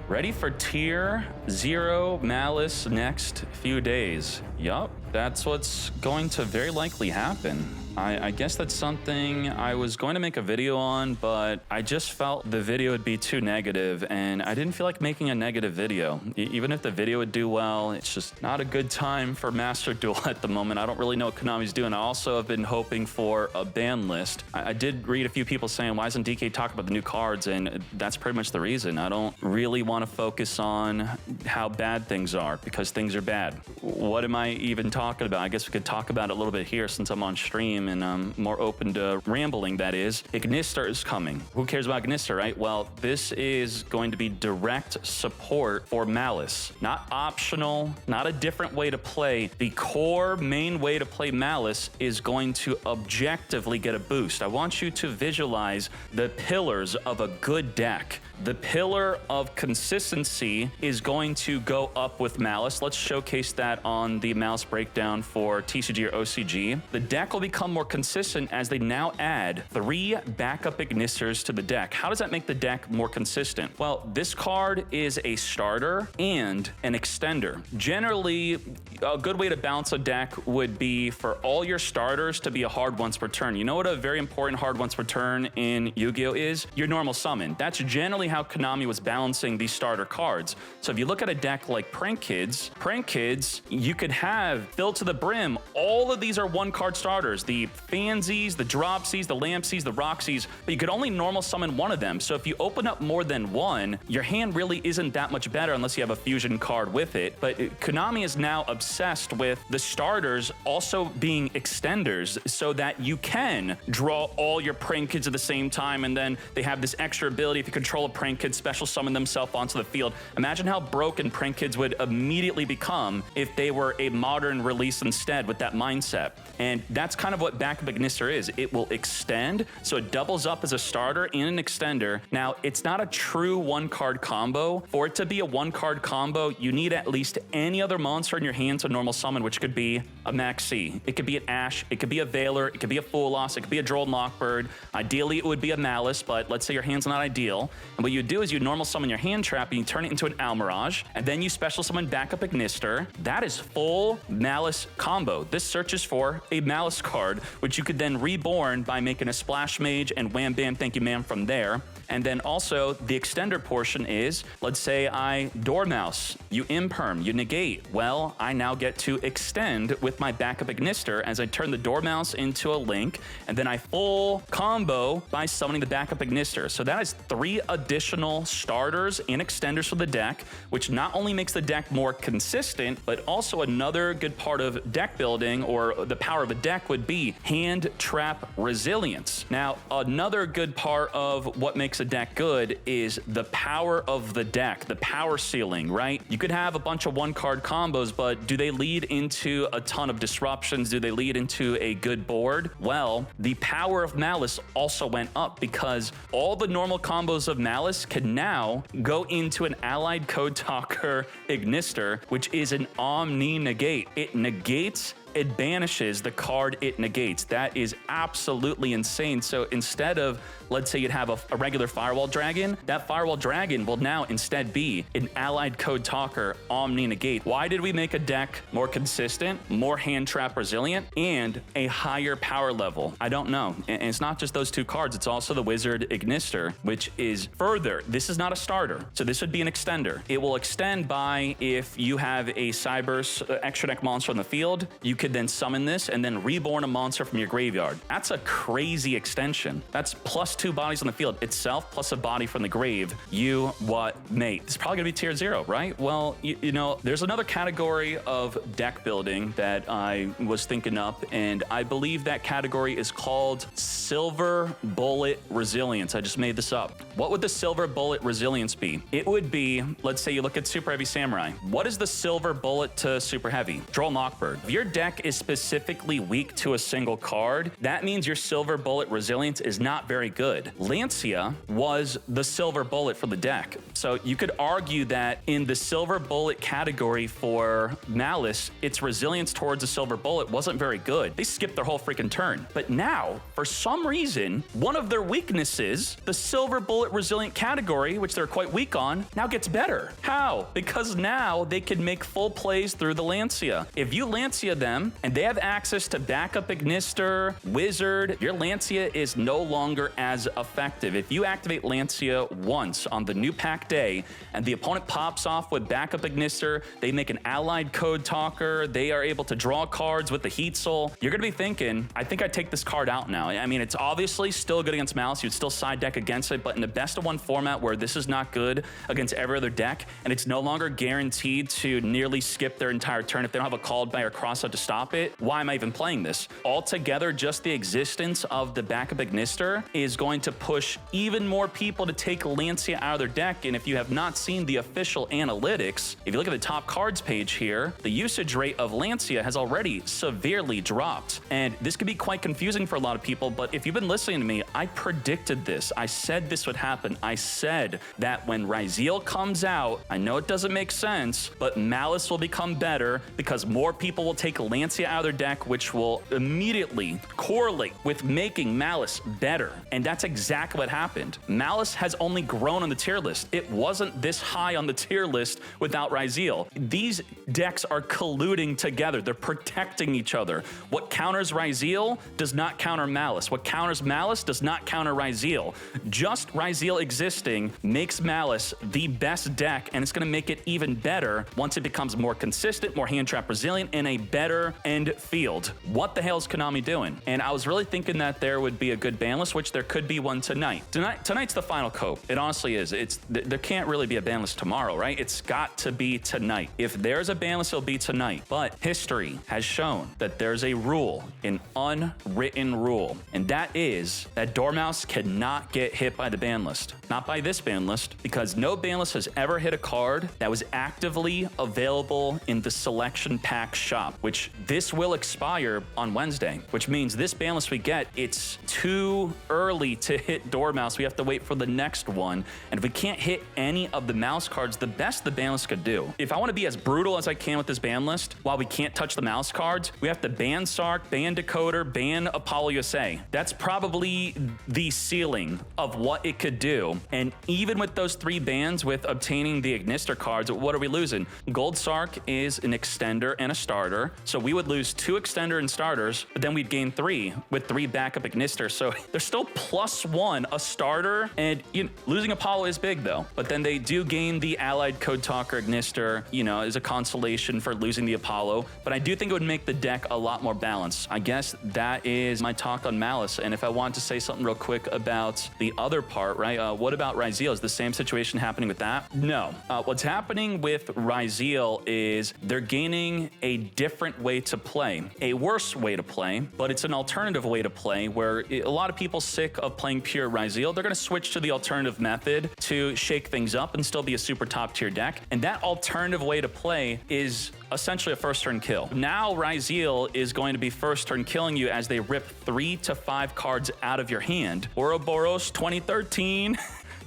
Ready for tier 0 Maliss next few days. Yup, that's what's going to very likely happen. I guess that's something I was going to make a video on, but I just felt the video would be too negative, and I didn't feel like making a negative video. Even if the video would do well, it's just not a good time for Master Duel at the moment. I don't really know what Konami's doing. I also have been hoping for a ban list. I did read a few people saying, why doesn't DK talk about the new cards? And that's pretty much the reason. I don't really want to focus on how bad things are, because things are bad. What am I even talking about? I guess we could talk about it a little bit here since I'm on stream and I'm more open to rambling, that is. Ignister is coming. Who cares about Ignister, right? Well, this is going to be direct support for Maliss. Not optional, not a different way to play. The core main way to play Maliss is going to objectively get a boost. I want you to visualize the pillars of a good deck. The pillar of consistency is going to go up with Maliss. Let's showcase that on the Maliss breakdown for TCG or OCG. The deck will become more consistent as they now add 3 backup Ignisters to the deck. How does that make the deck more consistent? Well, this card is a starter and an extender. Generally, a good way to balance a deck would be for all your starters to be a hard once per turn. You know what a very important hard once per turn in Yu-Gi-Oh is? Your normal summon. That's generally how Konami was balancing these starter cards. So if you look at a deck like Prank Kids, you could have filled to the brim. All of these are 1-card starters. The Fansies, the Dropsies, the Lampsies, the Roxies, but you could only normal summon one of them. So if you open up more than one, your hand really isn't that much better unless you have a fusion card with it. But Konami is now obsessed with the starters also being extenders so that you can draw all your Prank Kids at the same time, and then they have this extra ability if you control a Prank Kid special summon themselves onto the field. Imagine how broken Prank Kids would immediately become if they were a modern release instead with that mindset. And that's kind of what Backup Ignister is. It will extend, so it doubles up as a starter and an extender. Now, it's not a true 1-card combo. For it to be a 1-card combo, you need at least any other monster in your hand to normal summon, which could be a Maxi. It could be an Ash, it could be a Veiler, it could be a Fulos, it could be a Droll Lockbird. Ideally, it would be a Maliss, but let's say your hand's not ideal. And what you do is you normal summon your hand trap and you turn it into an Almirage, and then you special summon Backup Ignister. That is full Maliss combo. This searches for a Maliss card, which you could then reborn by making a Splash Mage and wham bam thank you ma'am from there. And then also the extender portion is, let's say I Dormouse, you imperm, you negate. Well, I now get to extend with my Backup Ignister as I turn the Dormouse into a Link, and then I full combo by summoning the Backup Ignister. So that is 3 additional starters and extenders for the deck, which not only makes the deck more consistent, but also another good part of deck building, or the power of a deck, would be hand trap resilience. Now, another good part of what makes a deck good is the power of the deck, the power ceiling, right? You could have a bunch of 1-card combos, but do they lead into a ton of disruptions? Do they lead into a good board? Well, the power of Maliss also went up because all the normal combos of Maliss can now go into an allied code talker Ignister, which is an Omni Negate. It negates, it banishes the card it negates. That is absolutely insane. So instead of, let's say you'd have a regular Firewall Dragon, that Firewall Dragon will now instead be an allied code talker Omni Negate. Why did we make a deck more consistent, more hand trap resilient, and a higher power level? I don't know. And it's not just those 2 cards, it's also the Wizard Ignister, which is further. This is not a starter, so this would be an extender. It will extend by, if you have a Cyberse extra deck monster on the field, you could then summon this and then reborn a monster from your graveyard. That's a crazy extension. That's plus 2 bodies on the field itself, plus a body from the grave. You what, mate? It's probably gonna be tier 0, right? Well, you know, there's another category of deck building that I was thinking up, and I believe that category is called Silver Bullet Resilience. I just made this up. What would the Silver Bullet Resilience be? It would be, let's say you look at Super Heavy Samurai. What is the Silver Bullet to Super Heavy? Droll Lockbird. If your deck deck is specifically weak to a single card, that means your Silver Bullet resilience is not very good. Lancia was the Silver Bullet for the deck. So you could argue that in the Silver Bullet category for Maliss, its resilience towards a Silver Bullet wasn't very good. They skipped their whole freaking turn. But now, for some reason, one of their weaknesses, the Silver Bullet resilient category, which they're quite weak on, now gets better. How? Because now they can make full plays through the Lancia. If you Lancia them and they have access to backup Ignister, Wizard, your Lancia is no longer as effective. If you activate Lancia once on the new pack day and the opponent pops off with backup Ignister, they make an allied Code Talker, they are able to draw cards with the Heat Soul, you're gonna be thinking, I think I take this card out now. I mean, it's obviously still good against Maliss, you'd still side deck against it, but in the best of one format where this is not good against every other deck, and it's no longer guaranteed to nearly skip their entire turn if they don't have a called by or crossout to stop it, why am I even playing this? Altogether, just the existence of the backup Ignister is going to push even more people to take Lancia out of their deck, and if you have not seen the official analytics, if you look at the top cards page here, the usage rate of Lancia has already severely dropped, and this could be quite confusing for a lot of people, but if you've been listening to me, I predicted this. I said this would happen. I said that when Ryzeal comes out, I know it doesn't make sense, but Maliss will become better because more people will take Lancia out of their deck, which will immediately correlate with making Maliss better. And that's exactly what happened. Maliss has only grown on the tier list. It wasn't this high on the tier list without Ryzeal. These decks are colluding together. They're protecting each other. What counters Ryzeal does not counter Maliss. What counters Maliss does not counter Ryzeal. Just Ryzeal existing makes Maliss the best deck, and it's going to make it even better once it becomes more consistent, more hand trap resilient, and a better end field. What the hell is Konami doing? And I was really thinking that there would be a good ban list, which there could be one tonight. Tonight's the final cope. It honestly is. There can't really be a ban list tomorrow, right? It's got to be tonight. If there's a ban list, it'll be tonight. But history has shown that there's a rule, an unwritten rule, and that is that Dormouse cannot get hit by the ban list. Not by this ban list, because no ban list has ever hit a card that was actively available in the selection pack shop, which this will expire on Wednesday, which means this ban list we get, it's too early to hit Dormouse. We have to wait for the next one. And if we can't hit any of the mouse cards, the best the ban list could do. If I want to be as brutal as I can with this ban list, while we can't touch the mouse cards, we have to ban Sark, ban Decoder, ban Apollo USA. That's probably the ceiling of what it could do. And even with those 3 bans, with obtaining the Ignister cards, what are we losing? Gold Sark is an extender and a starter. So we would lose 2 extender and starters, but then we'd gain 3 with 3 backup Ignister. So they're still +1 a starter, and losing Apollo is big though. But then they do gain the allied Code Talker Ignister, as a consolation for losing the Apollo. But I do think it would make the deck a lot more balanced. I guess that is my talk on Maliss. And if I want to say something real quick about the other part, right? What about Ryzeal? Is the same situation happening with that? No. What's happening with Ryzeal is they're gaining a different way to play, a worse way to play, but it's an alternative way to play where a lot of people sick of playing pure Ryzeal, they're going to switch to the alternative method to shake things up and still be a super top tier deck. And that alternative way to play is essentially a first turn kill. Now Ryzeal is going to be first turn killing you as they rip 3 to 5 cards out of your hand. Ouroboros 2013.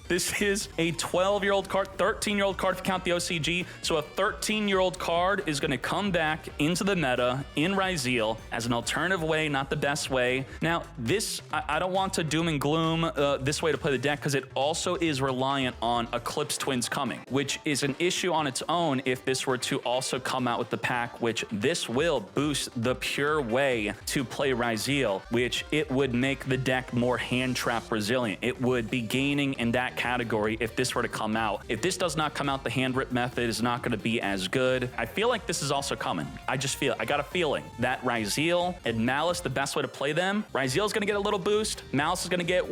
This is a 12-year-old card, 13-year-old card if you count the OCG. So a 13-year-old card is going to come back into the meta in Ryzeal as an alternative way, not the best way. Now, this, I don't want to doom and gloom this way to play the deck because it also is reliant on Eclipse Twins coming, which is an issue on its own if this were to also come out with the pack, which this will boost the pure way to play Ryzeal, which it would make the deck more hand trap resilient. It would be gaining in that category if this were to come out. If this does not come out, the hand rip method is not going to be as good. I feel like this is also coming. I got a feeling that Ryzeal and Maliss, the best way to play them, Ryzeal is going to get a little boost. Maliss is going to get,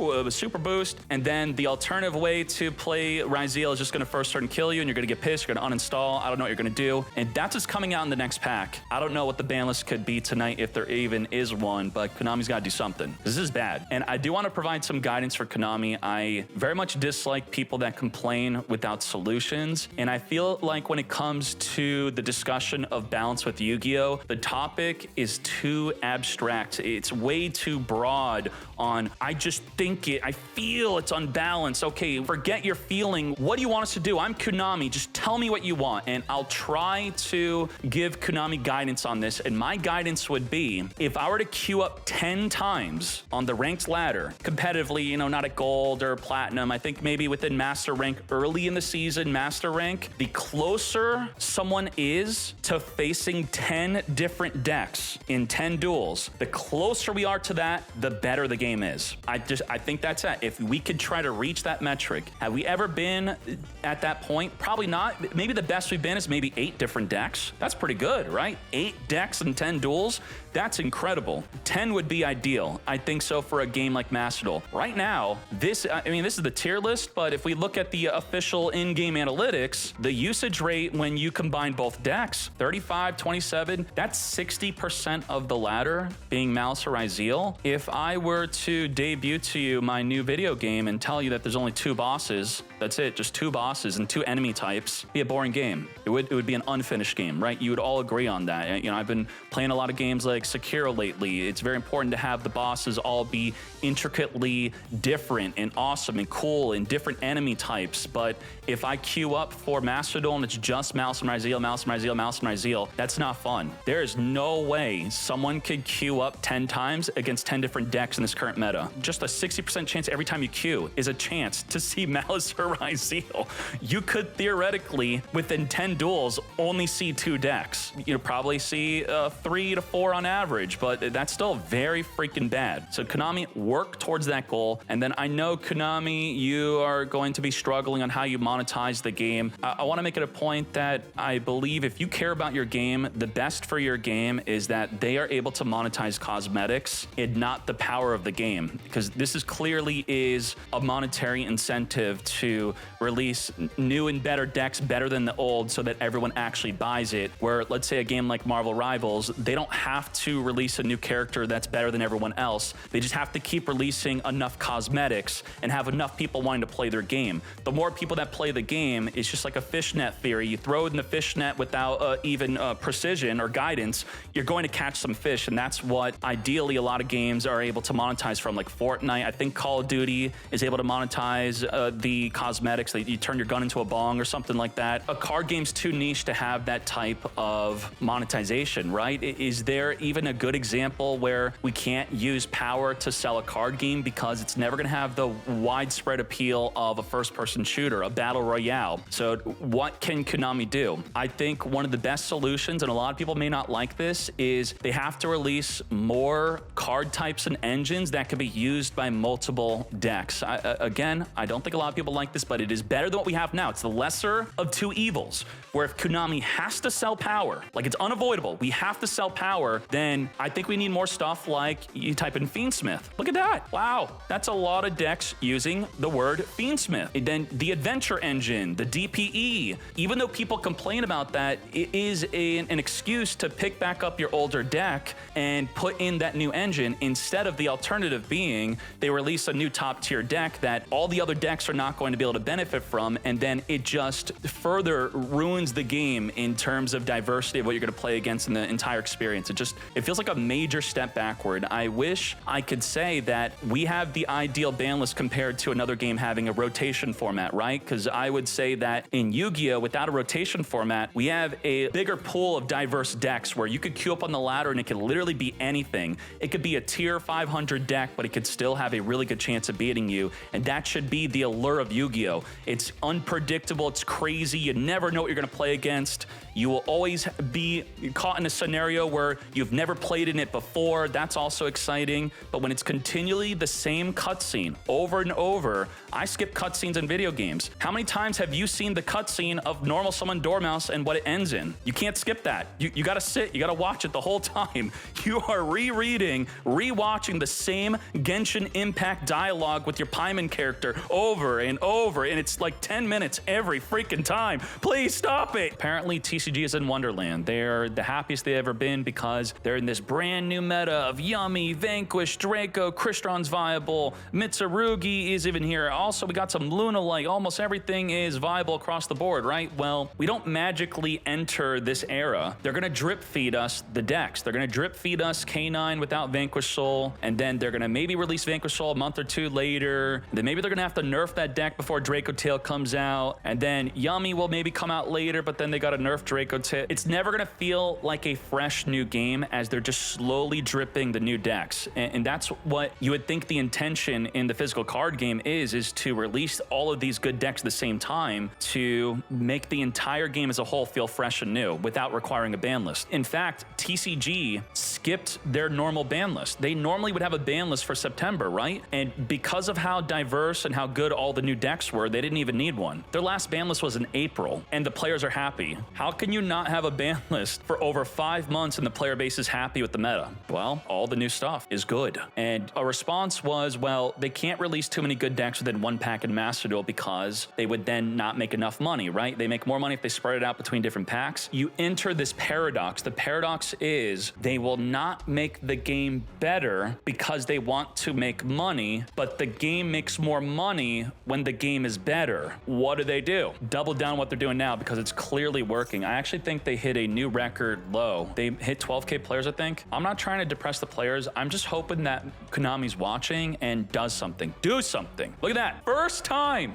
woo, super boost. And then the alternative way to play Ryzeal is just gonna first turn kill you, and you're gonna get pissed, you're gonna uninstall, I don't know what you're gonna do. And that's what's coming out in the next pack. I don't know what the ban list could be tonight, if there even is one, but Konami's gotta do something. This is bad. And I do wanna provide some guidance for Konami. I very much dislike people that complain without solutions. And I feel like when it comes to the discussion of balance with Yu-Gi-Oh, the topic is too abstract. It's way too broad on, I just think it, I feel it's unbalanced. Okay, forget your feeling. What do you want us to do? I'm Konami. Just tell me what you want, and I'll try to give Konami guidance on this. And my guidance would be, if I were to queue up 10 times on the ranked ladder, competitively, you know, not at gold or platinum, I think maybe within master rank early in the season, master rank, the closer someone is to facing 10 different decks in 10 duels, the closer we are to that, the better the game is. I think that's it. If we could try to reach that metric, have we ever been at that point? Probably not. Maybe the best we've been is maybe 8 different decks. That's pretty good, right? 8 decks in 10 duels. That's incredible. 10 would be ideal. I think so for a game like Master Duel. Right now, this is the tier list, but if we look at the official in-game analytics, the usage rate when you combine both decks, 35, 27, that's 60% of the ladder being Maliss or Ryzeal. If I were to debut to you my new video game and tell you that there's only 2 bosses, that's it, just 2 bosses and 2 enemy types, it'd be a boring game. It would be an unfinished game, right? You would all agree on that. You know, I've been playing a lot of games like Sekiro lately. It's very important to have the bosses all be intricately different and awesome and cool and different enemy types. But if I queue up for Master Duel and it's just Maliss and Ryzeal, Maliss and Ryzeal, Maliss and Ryzeal, that's not fun. There is no way someone could queue up 10 times against 10 different decks in this current meta. Just a 60% chance every time you queue is a chance to see Maliss or Ryzeal. You could theoretically, within 10 duels, only see 2 decks. You'd probably see 3 to 4 on average, but that's still very freaking bad. So Konami, work towards that goal. And then I know, Konami, you are going to be struggling on how you monetize the game. I want to make it a point that I believe if you care about your game, the best for your game is that they are able to monetize cosmetics and not the power of the game, because this is clearly is a monetary incentive to release new and better decks better than the old so that everyone actually buys it. Where, let's say, a game like Marvel Rivals, they don't have to release a new character that's better than everyone else. They just have to keep releasing enough cosmetics and have enough people wanting to play their game. The more people that play the game, it's just like a fishnet theory. You throw it in the fishnet without even precision or guidance, you're going to catch some fish, and that's what ideally a lot of games are able to monetize from, like Fortnite. I think Call of Duty is able to monetize the cosmetics. You turn your gun into a bong or something like that. A card game's too niche to have that type of monetization, right? Is there even a good example where we can't use power to sell a card game because it's never going to have the widespread appeal of a first-person shooter, a battle royale? So what can Konami do? I think one of the best solutions, and a lot of people may not like this, is they have to release more card types and engines that can be used by multiple decks. Again, I don't think a lot of people like this, but it is better than what we have now. It's the lesser of 2 evils, where if Konami has to sell power, like it's unavoidable, we have to sell power, then I think we need more stuff like you type in Fiendsmith. Look at that. Wow. That's a lot of decks using the word Fiendsmith. And then the Adventure Engine, the DPE, even though people complain about that, it is an excuse to pick back up your older deck and put in that new engine, instead of the alternative being they release a new top tier deck that all the other decks are not going to be able to benefit from, and then it just further ruins the game in terms of diversity of what you're going to play against in the entire experience. It feels like a major step backward. I wish I could say that we have the ideal ban list compared to another game having a rotation format, right? Because I would say that in Yu-Gi-Oh, without a rotation format, we have a bigger pool of diverse decks where you could queue up on the ladder and it could literally be anything. It could be a tier 500 deck, but it could still have a really good chance of beating you. And that should be the allure of Yu-Gi-Oh! Yu-Gi-Oh! It's unpredictable, it's crazy, you never know what you're gonna play against. You will always be caught in a scenario where you've never played in it before. That's also exciting. But when it's continually the same cutscene over and over, I skip cutscenes in video games. How many times have you seen the cutscene of normal summon Dormouse and what it ends in? You can't skip that. You gotta sit, you gotta watch it the whole time. You are rereading, rewatching the same Genshin Impact dialogue with your Paimon character over and over, and it's like 10 minutes every freaking time. Please stop it. Apparently, TCG is in Wonderland. They're the happiest they've ever been because they're in this brand new meta of Yummy, Vanquish, Draco, Crystron's viable, Mitsurugi is even here. Also, we got some Lunalite. Almost everything is viable across the board, right? Well, we don't magically enter this era. They're gonna drip feed us the decks. They're gonna drip feed us K9 without Vanquish Soul, and then they're gonna maybe release Vanquish Soul a month or two later. Then maybe they're gonna have to nerf that deck before Draco Tail comes out, and then Yummy will maybe come out later, but then they gotta nerf Draco Tail. It's never gonna feel like a fresh new game as they're just slowly dripping the new decks, and that's what you would think the intention in the physical card game is to release all of these good decks at the same time to make the entire game as a whole feel fresh and new without requiring a ban list. In fact, TCG skipped their normal ban list. They normally would have a ban list for September, right? And because of how diverse and how good all the new decks were, they didn't even need one. Their last ban list was in April, and the players are happy. How can you not have a ban list for over 5 months and the player base is happy with the meta? Well, all the new stuff is good. And a response was, well, they can't release too many good decks within one pack in Master Duel because they would then not make enough money, right? They make more money if they spread it out between different packs. You enter this paradox. The paradox is they will not make the game better because they want to make money, but the game makes more money when the game is better. What do? Double down what they're doing now because it's clearly working. I actually think they hit a new record low. They hit 12K players, I think. I'm not trying to depress the players. I'm just hoping that Konami's watching and does something. Do something. Look at that. First time.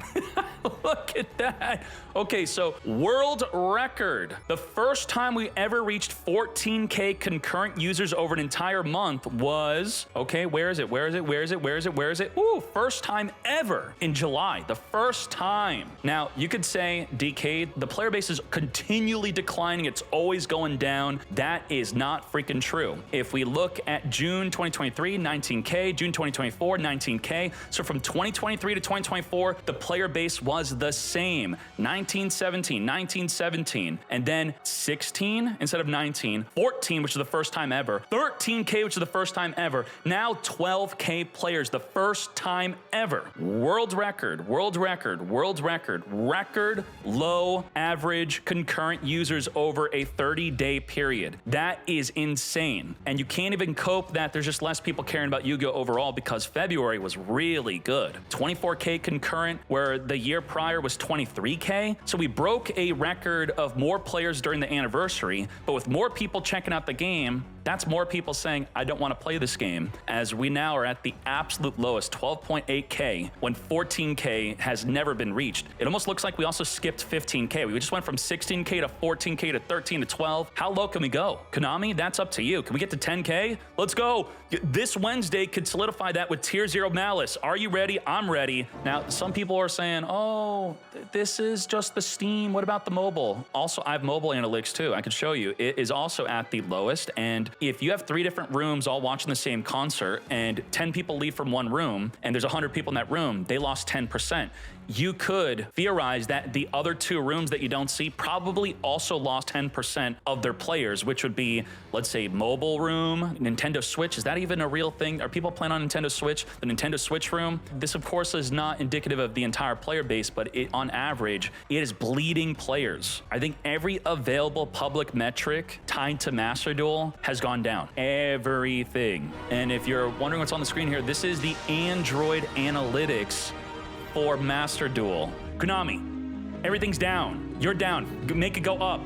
Look at that. Okay, so world record. The first time we ever reached 14K concurrent users over an entire month was, okay, where is it? Ooh, first time ever in July. The first time. Now, you could say, DK, the player base is continually declining. It's always going down. That is not freaking true. If we look at June 2023, 19K, June 2024, 19K. So from 2023 to 2024, the player base was the same. 1917, and then 16 instead of 19, 14, which is the first time ever, 13K, which is the first time ever, now 12K players, the first time ever. World record, record low average concurrent users over a 30-day period. That is insane. And you can't even cope that there's just less people caring about Yu-Gi-Oh! Overall because February was really good. 24K concurrent, where the year prior was 23K. So we broke a record of more players during the anniversary, but with more people checking out the game, that's more people saying, I don't want to play this game, as we now are at the absolute lowest, 12.8K, when 14K has never been reached. It almost looks like we also skipped 15K. We just went from 16K to 14K to 13 to 12. How low can we go? Konami, that's up to you. Can we get to 10K? Let's go. This Wednesday could solidify that with Tier 0 Maliss. Are you ready? I'm ready. Now, some people are saying, oh, this is just the Steam. What about the mobile? Also, I have mobile analytics too. I could show you. It is also at the lowest, and if you have 3 different rooms all watching the same concert and 10 people leave from one room and there's 100 people in that room, they lost 10%. You could theorize that the other 2 rooms that you don't see probably also lost 10% of their players, which would be, let's say, mobile room, Nintendo Switch. Is that even a real thing? Are people playing on Nintendo Switch? The Nintendo Switch room? This, of course, is not indicative of the entire player base, but on average, it is bleeding players. I think every available public metric tied to Master Duel has gone down. Everything. And if you're wondering what's on the screen here, this is the Android analytics for Master Duel. Konami, everything's down. You're down. Make it go up.